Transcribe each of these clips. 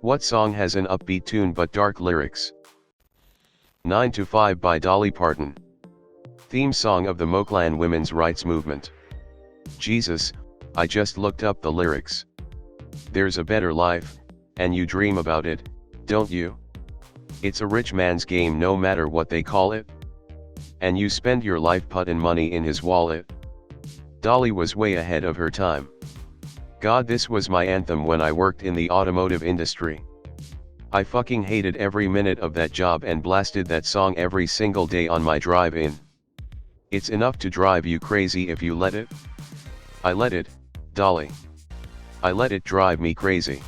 What song has an upbeat tune but dark lyrics? 9 to 5 by Dolly Parton. Theme song of the Moklan women's rights movement. Jesus, I just looked up the lyrics. There's a better life, and you dream about it, don't you? It's a rich man's game no matter what they call it. And you spend your life putting money in his wallet. Dolly was way ahead of her time. God, this was my anthem when I worked in the automotive industry. I fucking hated every minute of that job and blasted that song every single day on my drive in. It's enough to drive you crazy if you let it. I let it, Dolly. I let it drive me crazy.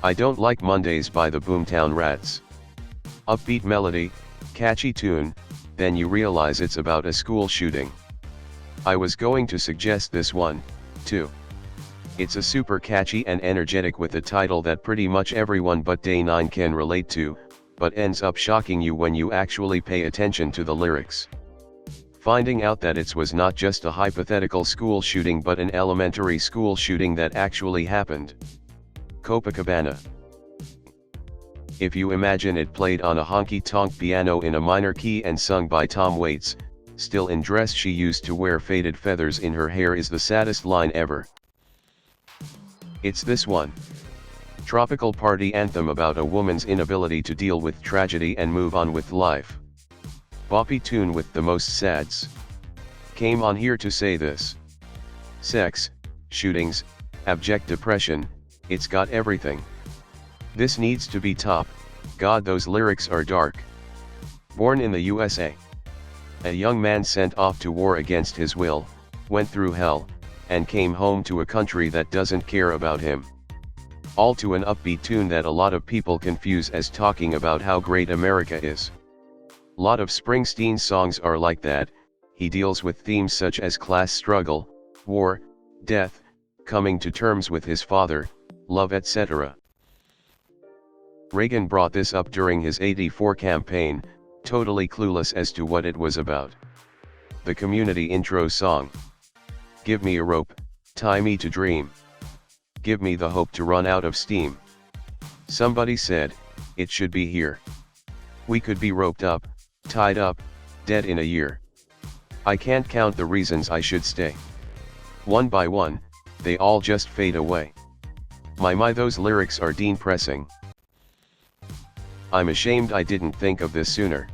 I Don't Like Mondays by the Boomtown Rats. Upbeat melody, catchy tune, then you realize it's about a school shooting. I was going to suggest this one, too. It's a super catchy and energetic with a title that pretty much everyone but Day 9 can relate to, but ends up shocking you when you actually pay attention to the lyrics. Finding out that it was not just a hypothetical school shooting but an elementary school shooting that actually happened. Copacabana. If you imagine it played on a honky-tonk piano in a minor key and sung by Tom Waits, still in dress she used to wear faded feathers in her hair is the saddest line ever. It's this one. Tropical party anthem about a woman's inability to deal with tragedy and move on with life. Boppy tune with the most sads. Came on here to say this. Sex, shootings, abject depression, it's got everything. This needs to be top. God, those lyrics are dark. Born in the USA. A young man sent off to war against his will, went through hell, and came home to a country that doesn't care about him. All to an upbeat tune that a lot of people confuse as talking about how great America is. Lot of Springsteen songs are like that. He deals with themes such as class struggle, war, death, coming to terms with his father, love, etc. Reagan brought this up during his '84 campaign, totally clueless as to what it was about. The community intro song. Give me a rope, tie me to dream. Give me the hope to run out of steam. Somebody said, it should be here. We could be roped up, tied up, dead in a year. I can't count the reasons I should stay. One by one, they all just fade away. My those lyrics are depressing. I'm ashamed I didn't think of this sooner.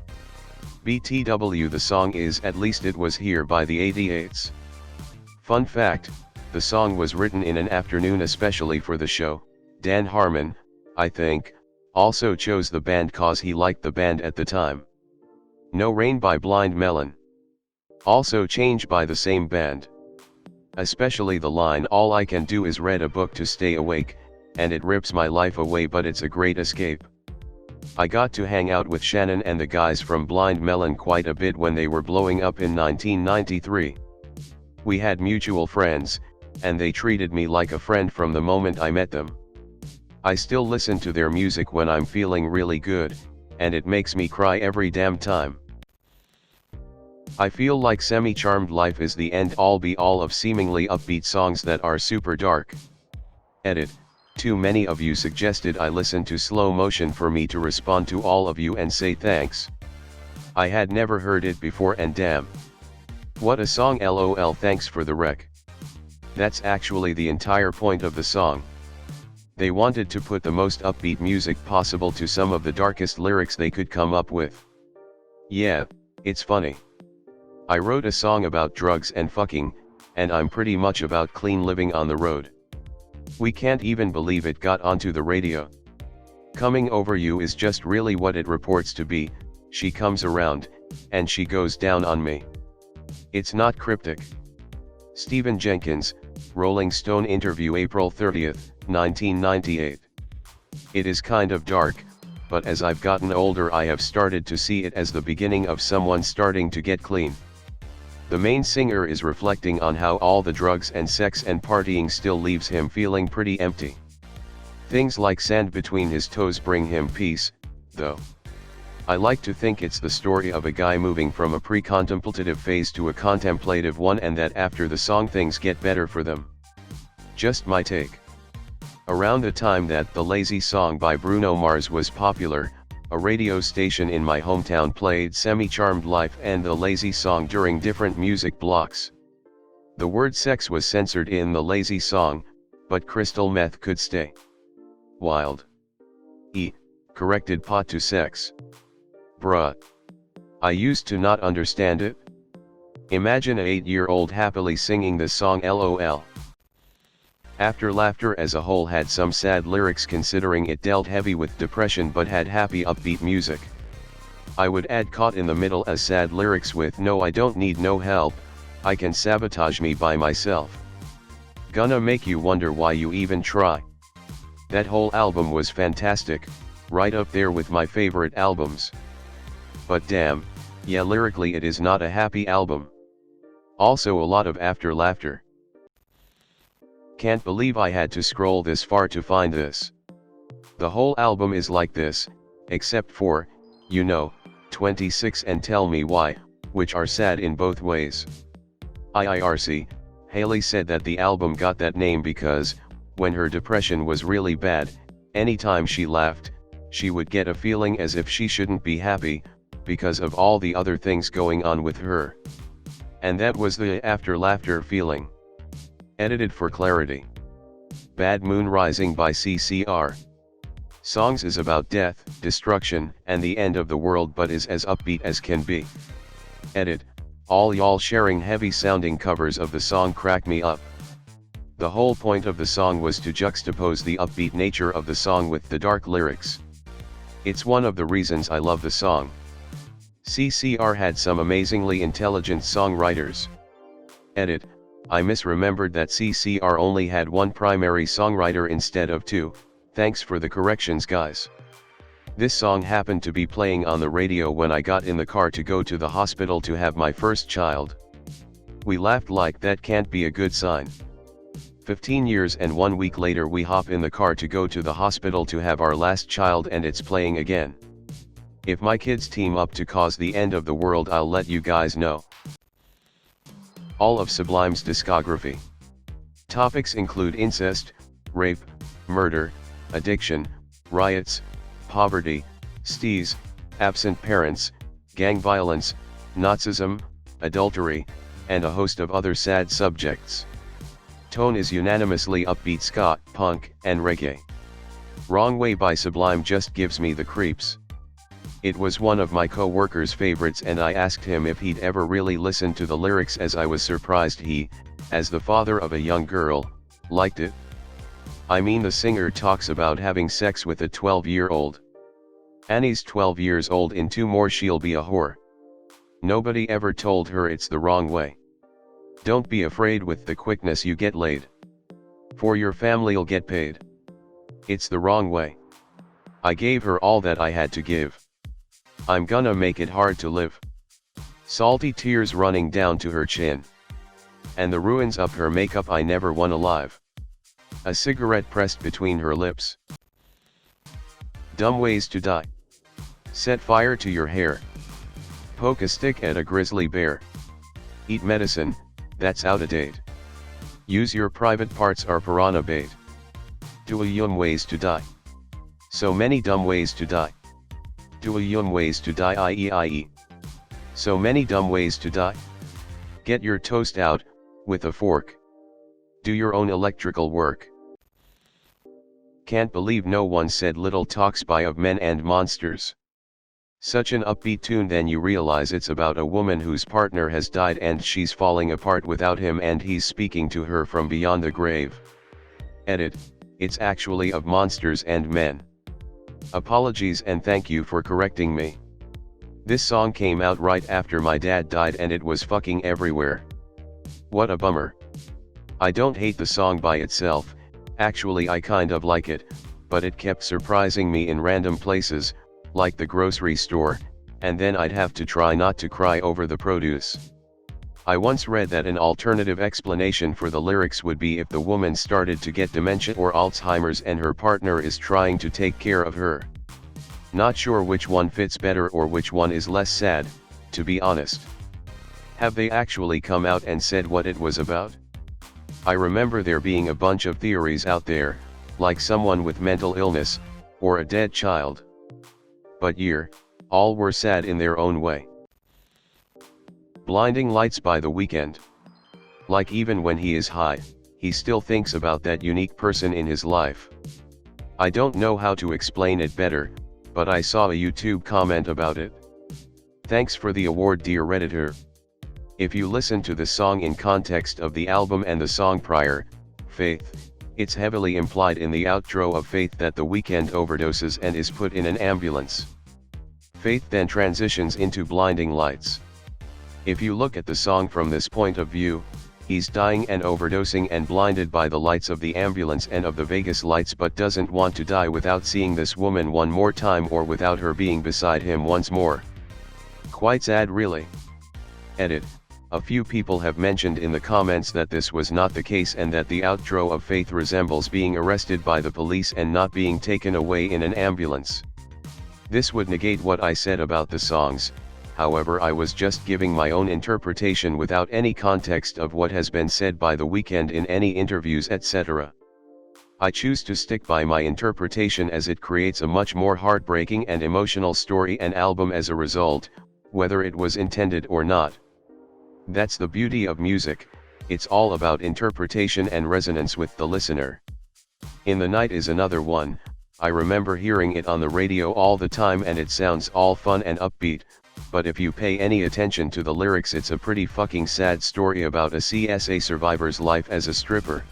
BTW, the song is At Least It Was Here by the 88s. Fun fact, the song was written in an afternoon especially for the show. Dan Harmon, I think, also chose the band cause he liked the band at the time. No Rain by Blind Melon. Also changed by the same band. Especially the line all I can do is read a book to stay awake, and it rips my life away but it's a great escape. I got to hang out with Shannon and the guys from Blind Melon quite a bit when they were blowing up in 1993. We had mutual friends, and they treated me like a friend from the moment I met them. I still listen to their music when I'm feeling really good, and it makes me cry every damn time. I feel like Semi-Charmed Life is the end-all be-all of seemingly upbeat songs that are super dark. Edit. Too many of you suggested I listen to slow motion for me to respond to all of you and say thanks. I had never heard it before and damn. What a song, lol, thanks for the rec. That's actually the entire point of the song. They wanted to put the most upbeat music possible to some of the darkest lyrics they could come up with. Yeah, it's funny. I wrote a song about drugs and fucking, and I'm pretty much about clean living on the road. We can't even believe it got onto the radio. Coming over you is just really what it reports to be. She comes around, and she goes down on me. It's not cryptic. Stephen Jenkins, Rolling Stone interview April 30th, 1998. It is kind of dark, but as I've gotten older I have started to see it as the beginning of someone starting to get clean. The main singer is reflecting on how all the drugs and sex and partying still leaves him feeling pretty empty. Things like sand between his toes bring him peace, though. I like to think it's the story of a guy moving from a pre-contemplative phase to a contemplative one, and that after the song things get better for them. Just my take. Around the time that the Lazy song by Bruno Mars was popular, a radio station in my hometown played Semi-Charmed Life and the Lazy song during different music blocks. The word sex was censored in the Lazy song, but crystal meth could stay. Wild. Corrected pot to sex. Bruh. I used to not understand it. Imagine a 8-year-old happily singing this song LOL. After Laughter as a whole had some sad lyrics considering it dealt heavy with depression but had happy upbeat music. I would add Caught in the Middle as sad lyrics with No I don't need no help, I can sabotage me by myself. Gonna make you wonder why you even try. That whole album was fantastic, right up there with my favorite albums. But damn, yeah, lyrically it is not a happy album. Also a lot of After Laughter. Can't believe I had to scroll this far to find this. The whole album is like this, except for, 26 and Tell Me Why, which are sad in both ways. IIRC, Haley said that the album got that name because, when her depression was really bad, anytime she laughed, she would get a feeling as if she shouldn't be happy, because of all the other things going on with her. And that was the After Laughter feeling. Edited for clarity. Bad Moon Rising by CCR. Songs is about death, destruction, and the end of the world but is as upbeat as can be. Edit. All y'all sharing heavy sounding covers of the song crack me up. The whole point of the song was to juxtapose the upbeat nature of the song with the dark lyrics. It's one of the reasons I love the song. CCR had some amazingly intelligent songwriters. Edit. I misremembered that CCR only had one primary songwriter instead of two, thanks for the corrections guys. This song happened to be playing on the radio when I got in the car to go to the hospital to have my first child. We laughed like that can't be a good sign. 15 years and 1 week later we hop in the car to go to the hospital to have our last child and it's playing again. If my kids team up to cause the end of the world I'll let you guys know. All of Sublime's discography. Topics include incest, rape, murder, addiction, riots, poverty, stees, absent parents, gang violence, Nazism, adultery, and a host of other sad subjects. Tone is unanimously upbeat ska, punk, and reggae. Wrong Way by Sublime just gives me the creeps. It was one of my co-workers' favorites and I asked him if he'd ever really listened to the lyrics as I was surprised he, as the father of a young girl, liked it. I mean the singer talks about having sex with a 12-year-old. Annie's 12 years old in 2 more she'll be a whore. Nobody ever told her it's the wrong way. Don't be afraid with the quickness you get laid. For your family'll get paid. It's the wrong way. I gave her all that I had to give. I'm gonna make it hard to live. Salty tears running down to her chin. And the ruins of her makeup I never won alive. A cigarette pressed between her lips. Dumb ways to die. Set fire to your hair. Poke a stick at a grizzly bear. Eat medicine, that's out of date. Use your private parts or piranha bait. Do a yum ways to die. So many dumb ways to die. Do a yum ways to die ie. So many dumb ways to die. Get your toast out, with a fork. Do your own electrical work. Can't believe no one said Little Talks by Of Men and Monsters. Such an upbeat tune, then you realize it's about a woman whose partner has died and she's falling apart without him and he's speaking to her from beyond the grave. Edit, it's actually Of Monsters and Men. Apologies and thank you for correcting me. This song came out right after my dad died and it was fucking everywhere. What a bummer. I don't hate the song by itself, actually I kind of like it, but it kept surprising me in random places, like the grocery store, and then I'd have to try not to cry over the produce. I once read that an alternative explanation for the lyrics would be if the woman started to get dementia or Alzheimer's and her partner is trying to take care of her. Not sure which one fits better or which one is less sad, to be honest. Have they actually come out and said what it was about? I remember there being a bunch of theories out there, like someone with mental illness, or a dead child. But all were sad in their own way. Blinding Lights by The Weeknd. Like even when he is high, he still thinks about that unique person in his life. I don't know how to explain it better, but I saw a YouTube comment about it. Thanks for the award, dear Redditor. If you listen to the song in context of the album and the song prior, Faith, it's heavily implied in the outro of Faith that The Weeknd overdoses and is put in an ambulance. Faith then transitions into Blinding Lights. If you look at the song from this point of view, he's dying and overdosing and blinded by the lights of the ambulance and of the Vegas lights, but doesn't want to die without seeing this woman one more time or without her being beside him once more. Quite sad, really. Edit. A few people have mentioned in the comments that this was not the case and that the outro of Faith resembles being arrested by the police and not being taken away in an ambulance. This would negate what I said about the songs. However, I was just giving my own interpretation without any context of what has been said by The Weeknd in any interviews, etc. I choose to stick by my interpretation as it creates a much more heartbreaking and emotional story and album as a result, whether it was intended or not. That's the beauty of music, it's all about interpretation and resonance with the listener. In the Night is another one. I remember hearing it on the radio all the time and it sounds all fun and upbeat. But if you pay any attention to the lyrics, it's a pretty fucking sad story about a CSA survivor's life as a stripper.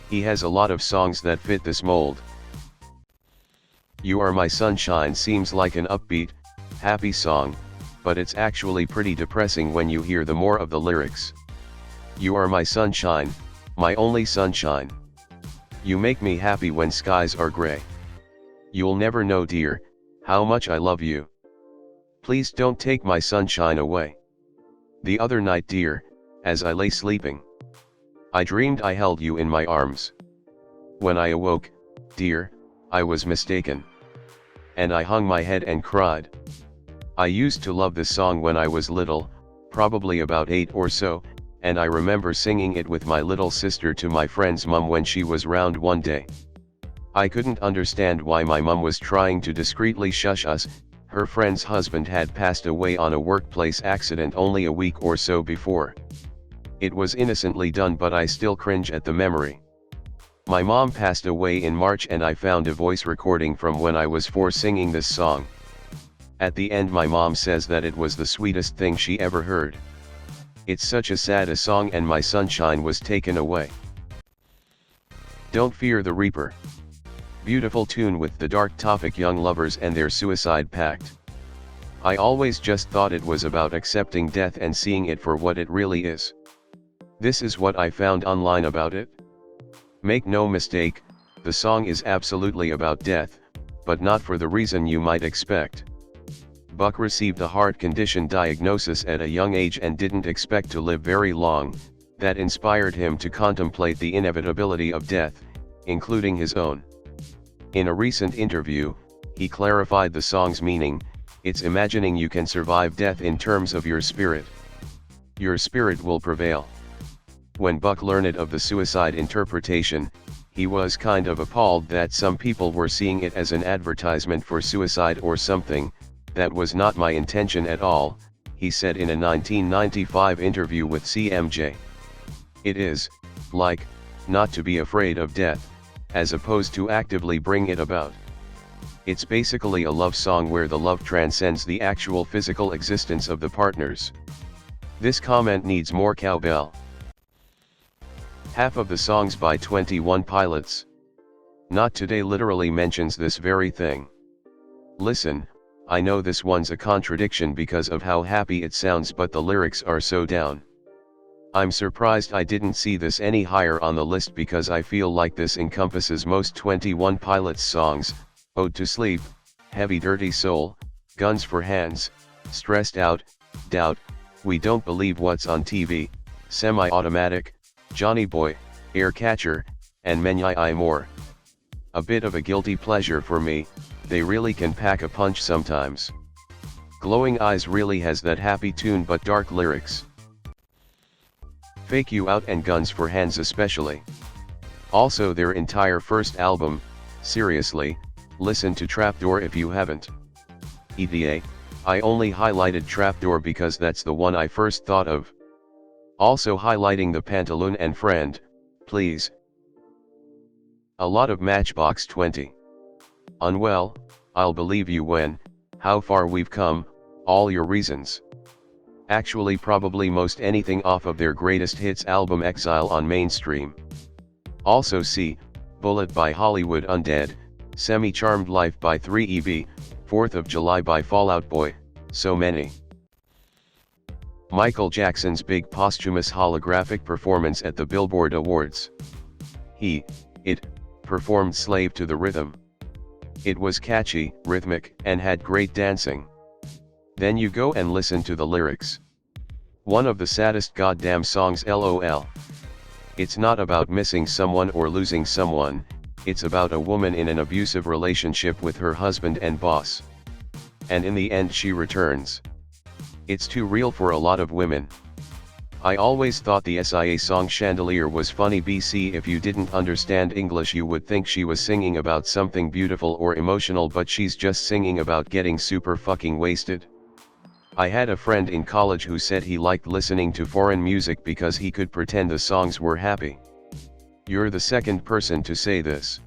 He has a lot of songs that fit this mold. You Are My Sunshine seems like an upbeat, happy song, but it's actually pretty depressing when you hear the more of the lyrics. You are my sunshine, my only sunshine. You make me happy when skies are gray. You'll never know, dear, how much I love you. Please don't take my sunshine away. The other night, dear, as I lay sleeping, I dreamed I held you in my arms. When I awoke, dear, I was mistaken. And I hung my head and cried. I used to love this song when I was little, probably about 8 or so, and I remember singing it with my little sister to my friend's mum when she was round one day. I couldn't understand why my mum was trying to discreetly shush us. Her friend's husband had passed away on a workplace accident only a week or so before. It was innocently done, but I still cringe at the memory. My mom passed away in March and I found a voice recording from when I was 4 singing this song. At the end my mom says that it was the sweetest thing she ever heard. It's such a sad song and my sunshine was taken away. Don't Fear the Reaper. Beautiful tune with the dark topic, young lovers and their suicide pact. I always just thought it was about accepting death and seeing it for what it really is. This is what I found online about it. Make no mistake, the song is absolutely about death, but not for the reason you might expect. Buck received a heart condition diagnosis at a young age and didn't expect to live very long. That inspired him to contemplate the inevitability of death, including his own. In a recent interview, he clarified the song's meaning. It's imagining you can survive death in terms of your spirit. Your spirit will prevail. When Buck learned of the suicide interpretation, he was kind of appalled that some people were seeing it as an advertisement for suicide or something. That was not my intention at all, he said in a 1995 interview with CMJ. It is, like, not to be afraid of death, as opposed to actively bring it about. It's basically a love song where the love transcends the actual physical existence of the partners. This comment needs more cowbell. Half of the songs by 21 Pilots. Not Today literally mentions this very thing. Listen, I know this one's a contradiction because of how happy it sounds, but the lyrics are so down. I'm surprised I didn't see this any higher on the list because I feel like this encompasses most 21 Pilots songs: Ode to Sleep, Heavy Dirty Soul, Guns for Hands, Stressed Out, Doubt, We Don't Believe What's on TV, Semi-Automatic, Johnny Boy, Air Catcher, and many more. A bit of a guilty pleasure for me, they really can pack a punch sometimes. Glowing Eyes really has that happy tune but dark lyrics. Fake You Out and Guns for Hands especially. Also their entire first album, seriously, listen to Trapdoor if you haven't. ETA, I only highlighted Trapdoor because that's the one I first thought of. Also highlighting the Pantaloon and Friend, please. A lot of Matchbox 20. Unwell, I'll believe you when, how far we've come, all your reasons. Actually probably most anything off of their greatest hits album Exile on Mainstream. Also see, Bullet by Hollywood Undead, Semi-Charmed Life by 3EB, 4th of July by Fall Out Boy, so many. Michael Jackson's big posthumous holographic performance at the Billboard Awards. It, performed Slave to the Rhythm. It was catchy, rhythmic, and had great dancing. Then you go and listen to the lyrics. One of the saddest goddamn songs LOL. It's not about missing someone or losing someone, it's about a woman in an abusive relationship with her husband and boss. And in the end she returns. It's too real for a lot of women. I always thought the SIA song Chandelier was funny BC. If you didn't understand English you would think she was singing about something beautiful or emotional, but she's just singing about getting super fucking wasted. I had a friend in college who said he liked listening to foreign music because he could pretend the songs were happy. You're the second person to say this.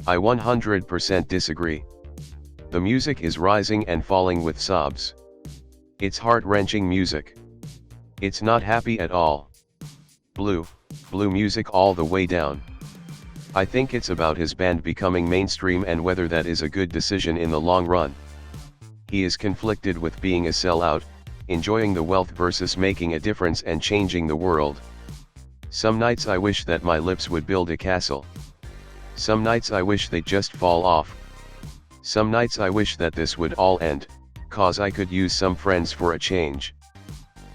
I 100% disagree. The music is rising and falling with sobs. It's heart-wrenching music. It's not happy at all. Blue music all the way down. I think it's about his band becoming mainstream and whether that is a good decision in the long run. He is conflicted with being a sellout, enjoying the wealth versus making a difference and changing the world. Some nights I wish that my lips would build a castle. Some nights I wish they'd just fall off. Some nights I wish that this would all end, cause I could use some friends for a change.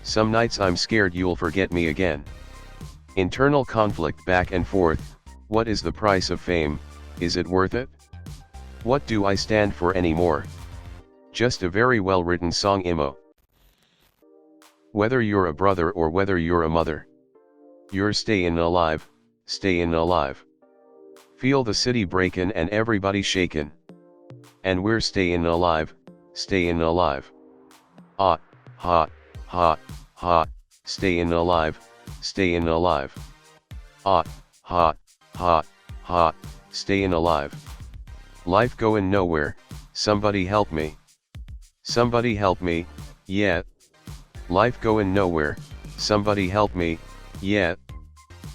Some nights I'm scared you'll forget me again. Internal conflict back and forth. What is the price of fame? Is it worth it? What do I stand for anymore? Just a very well written song emo. Whether you're a brother or whether you're a mother, you're stayin' alive, stayin' alive. Feel the city breakin' and everybody shakin'. And we're stayin' alive, stayin' alive. Hot, hot, hot, hot, stayin' alive, stayin' alive. Hot, hot, hot, hot, stayin' alive. Life goin' nowhere, somebody help me. Somebody help me, yeah. Life goin' nowhere, somebody help me, yeah.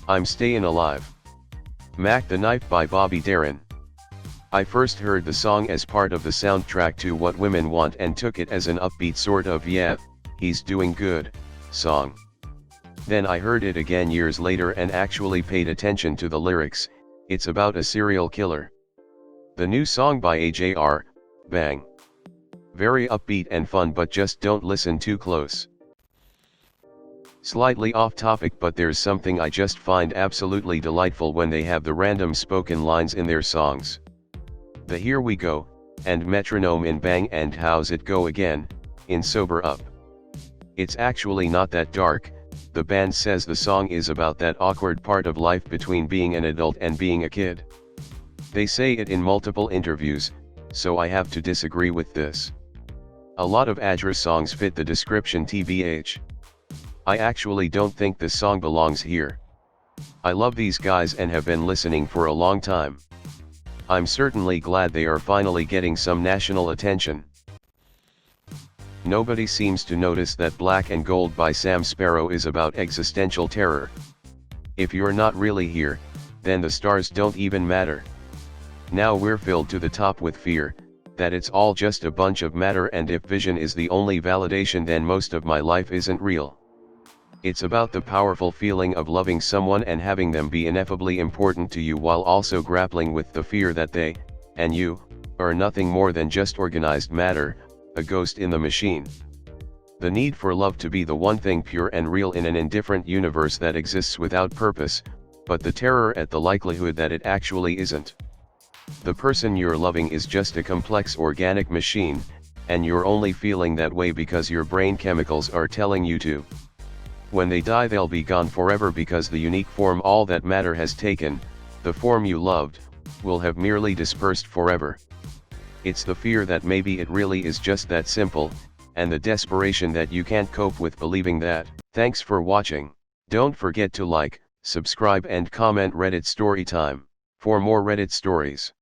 I'm stayin' alive. Mac the Knife by Bobby Darin. I first heard the song as part of the soundtrack to What Women Want and took it as an upbeat sort of yeah, he's doing good, song. Then I heard it again years later and actually paid attention to the lyrics. It's about a serial killer. The new song by AJR, bang. Very upbeat and fun, but just don't listen too close. Slightly off topic, but there's something I just find absolutely delightful when they have the random spoken lines in their songs. The Here We Go, and metronome in Bang and How's It Go Again, in Sober Up. It's actually not that dark. The band says the song is about that awkward part of life between being an adult and being a kid. They say it in multiple interviews, so I have to disagree with this. A lot of AJR songs fit the description tbh. I actually don't think this song belongs here. I love these guys and have been listening for a long time. I'm certainly glad they are finally getting some national attention. Nobody seems to notice that Black and Gold by Sam Sparrow is about existential terror. If you're not really here, then the stars don't even matter. Now we're filled to the top with fear, that it's all just a bunch of matter, and if vision is the only validation then most of my life isn't real. It's about the powerful feeling of loving someone and having them be ineffably important to you while also grappling with the fear that they, and you, are nothing more than just organized matter, a ghost in the machine. The need for love to be the one thing pure and real in an indifferent universe that exists without purpose, but the terror at the likelihood that it actually isn't. The person you're loving is just a complex organic machine, and you're only feeling that way because your brain chemicals are telling you to. When they die they'll be gone forever because the unique form all that matter has taken, the form you loved, will have merely dispersed forever. It's the fear that maybe it really is just that simple, and the desperation that you can't cope with believing that. Thanks for watching. Don't forget to like, subscribe and comment Reddit Story Time for more Reddit stories.